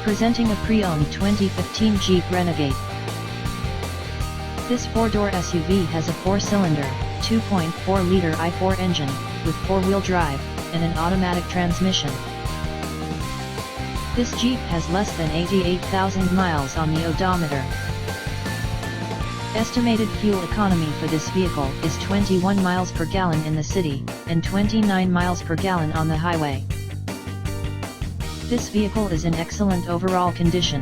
Presenting a pre-owned 2015 Jeep Renegade. This 4-door SUV has a 4-cylinder, 2.4-liter i4 engine, with 4-wheel drive, and an automatic transmission. This Jeep has less than 88,000 miles on the odometer. Estimated fuel economy for this vehicle is 21 miles per gallon in the city, and 29 miles per gallon on the highway. This vehicle is in excellent overall condition.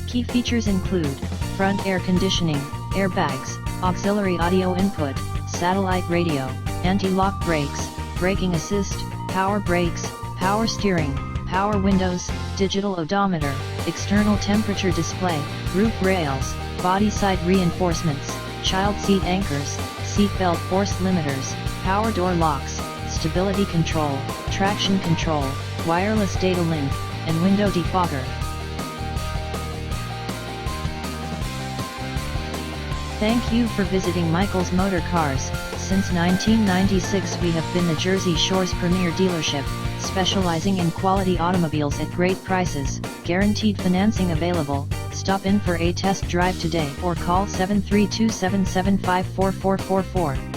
Key features include front air conditioning, airbags, auxiliary audio input, satellite radio, anti-lock brakes, braking assist, power brakes, power steering, power windows, digital odometer, external temperature display, roof rails, body side reinforcements, child seat anchors, seat belt force limiters, power door locks, stability control, traction control, wireless data link, and window defogger. Thank you for visiting Michael's Motorcars. Since 1996 we have been the Jersey Shore's premier dealership, specializing in quality automobiles at great prices, guaranteed financing available. Stop in for a test drive today or call 732-775-4444.